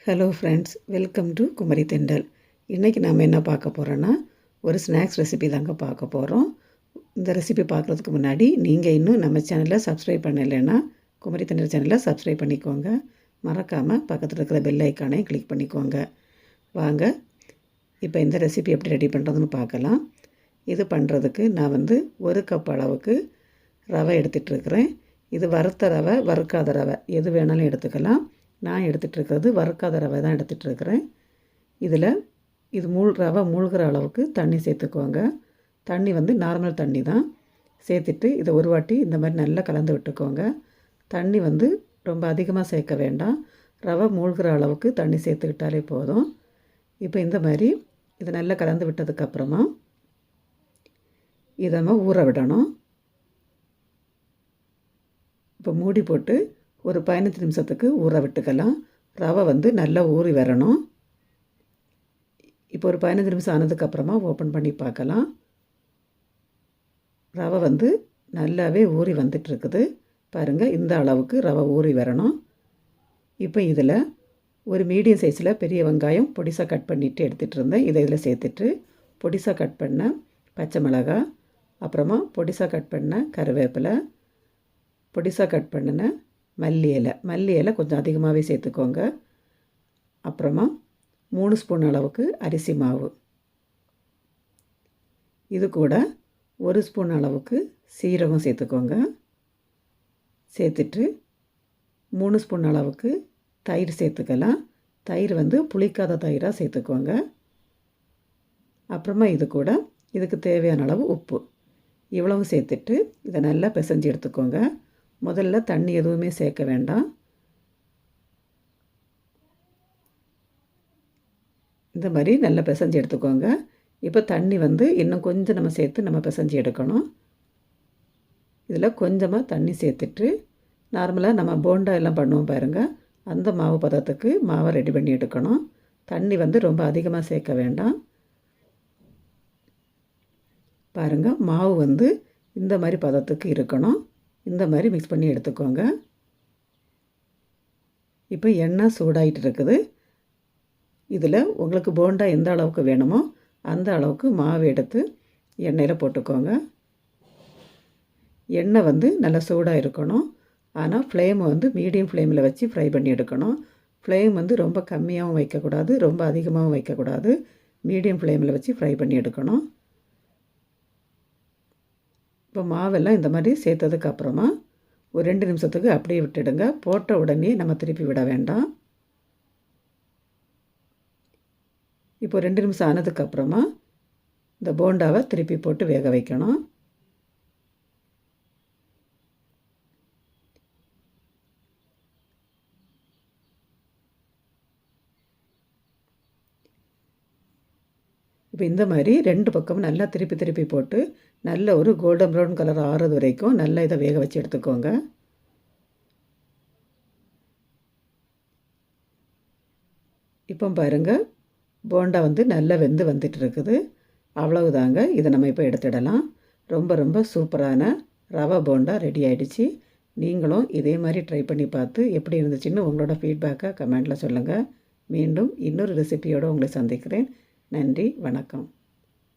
Hello friends, welcome to Kumari dental. இன்றைக்கி நாம் என்ன பார்க்க போகிறோன்னா ஒரு ஸ்நாக்ஸ் ரெசிபி தாங்க பார்க்க போகிறோம். இந்த ரெசிபி பார்க்குறதுக்கு முன்னாடி நீங்கள் இன்னும் நம்ம சேனலை சப்ஸ்கிரைப் பண்ணலைன்னா குமரி தெண்டல் சேனலை சப்ஸ்கிரைப் பண்ணிக்கோங்க. மறக்காமல் பக்கத்தில் இருக்கிற பெல் ஐக்கானையும் கிளிக் பண்ணிக்கோங்க. வாங்க இப்போ இந்த ரெசிபி எப்படி ரெடி பண்ணுறதுன்னு பார்க்கலாம். இது பண்ணுறதுக்கு நான் ஒரு கப் அளவுக்கு ரவை எடுத்துகிட்ருக்கிறேன். இது வறுத்த ரவை, வறுக்காத ரவை எது வேணாலும் எடுத்துக்கலாம். நான் எடுத்துகிட்ருக்கிறது வறுக்காத ரவை தான் எடுத்துகிட்ருக்கிறேன். இதில் இது ரவை மூழ்கிற அளவுக்கு தண்ணி சேர்த்துக்கோங்க. தண்ணி நார்மல் தண்ணி தான் சேர்த்துட்டு இதை ஒரு வாட்டி இந்த மாதிரி நல்லா கலந்து விட்டுக்கோங்க. தண்ணி ரொம்ப அதிகமாக சேர்க்க வேண்டாம். ரவை மூழ்கிற அளவுக்கு தண்ணி சேர்த்துக்கிட்டாலே போதும். இப்போ இந்த மாதிரி இதை நல்லா கலந்து விட்டதுக்கப்புறமா இதை நம்ம ஊற விடணும். இப்போ மூடி போட்டு ஒரு 15 நிமிஷத்துக்கு ஊற விட்டுக்கலாம். ரவை நல்லா ஊறி வரணும். இப்போ ஒரு 15 நிமிஷம் ஆனதுக்கப்புறமா ஓப்பன் பண்ணி பார்க்கலாம். ரவை நல்லாவே ஊறி வந்துட்டுருக்குது. பாருங்கள், இந்த அளவுக்கு ரவை ஊறி வரணும். இப்போ இதில் ஒரு மீடியம் சைஸில் பெரிய வெங்காயம் பொடிசாக கட் பண்ணிவிட்டு எடுத்துகிட்டு இருந்தேன். இதை இதில் சேர்த்துட்டு பொடிசாக கட் பண்ண பச்சை மிளகாய், அப்புறமா பொடிசாக கட் பண்ண கருவேப்பிலை, பொடிசாக கட் பண்ணின மல்லி இலை கொஞ்சம் அதிகமாகவே சேர்த்துக்கோங்க. அப்புறமா 3 ஸ்பூன் அளவுக்கு அரிசி மாவு, இது கூட 1 ஸ்பூன் அளவுக்கு சீரகம் சேர்த்துக்கோங்க. சேர்த்துட்டு 3 ஸ்பூன் அளவுக்கு தயிர் சேர்த்துக்கலாம். தயிர் புளிக்காத தயிராக சேர்த்துக்கோங்க. அப்புறமா இது கூட இதுக்கு தேவையான அளவு உப்பு, இவ்வளவு சேர்த்துட்டு இதை நல்லா பிசைஞ்சு எடுத்துக்கோங்க. முதல்ல தண்ணி எதுவுமே சேர்க்க வேண்டாம். இந்த மாதிரி நல்லா பிசைஞ்சு எடுத்துக்கோங்க. இப்போ தண்ணி இன்னும் கொஞ்சம் நம்ம சேர்த்து நம்ம பிசைஞ்சு எடுக்கணும். இதில் கொஞ்சமாக தண்ணி சேர்த்துட்டு நார்மலாக நம்ம போண்டா எல்லாம் பண்ணுவோம் பாருங்கள், அந்த மாவு பதத்துக்கு மாவை ரெடி பண்ணி எடுக்கணும். தண்ணி ரொம்ப அதிகமாக சேர்க்க வேண்டாம். பாருங்கள், மாவு இந்த மாதிரி பதத்துக்கு இருக்கணும். இந்த மாதிரி மிக்ஸ் பண்ணி எடுத்துக்கோங்க. இப்போ எண்ணெய் சூடாகிட்டு இருக்குது. இதில் உங்களுக்கு போண்டா எந்த அளவுக்கு வேணுமோ அந்த அளவுக்கு எடுத்து எண்ணெயில் போட்டுக்கோங்க. எண்ணெய் நல்லா சூடாக இருக்கணும். ஆனால் ஃப்ளேமை மீடியம் ஃப்ளேமில் வச்சு ஃப்ரை பண்ணி எடுக்கணும். ஃப்ளேம் ரொம்ப கம்மியாகவும் வைக்கக்கூடாது, ரொம்ப அதிகமாகவும் வைக்கக்கூடாது. மீடியம் ஃப்ளேமில் வச்சு ஃப்ரை பண்ணி எடுக்கணும். இப்போ மாவெல்லாம் இந்த மாதிரி சேர்த்ததுக்கப்புறமா ஒரு 2 நிமிஷத்துக்கு அப்படியே விட்டுடுங்க. போட்ட உடனே நம்ம திருப்பி விட வேண்டாம். இப்போ 2 நிமிஷம் ஆனதுக்கப்புறமா இந்த போண்டாவை திருப்பி போட்டு வேக வைக்கணும். இப்போ இந்த மாதிரி 2 பக்கமும் நல்லா திருப்பி போட்டு நல்ல ஒரு கோல்டன் ப்ரௌன் கலர் ஆறுறது வரைக்கும் நல்லா இதை வேக வச்சு எடுத்துக்கோங்க. இப்போ பாருங்கள், போண்டா நல்லா வெந்து வந்துட்டு இருக்குது. அவ்வளவுதாங்க. இதை நம்ம இப்போ எடுத்துடலாம். ரொம்ப சூப்பரான ரவை போண்டா ரெடி ஆகிடுச்சு. நீங்களும் இதே மாதிரி ட்ரை பண்ணி பார்த்து எப்படி இருந்துச்சுன்னு உங்களோட ஃபீட்பேக்கை கமெண்டில் சொல்லுங்கள். மீண்டும் இன்னொரு ரெசிபியோடு உங்களை சந்திக்கிறேன். நன்றி, வணக்கம்.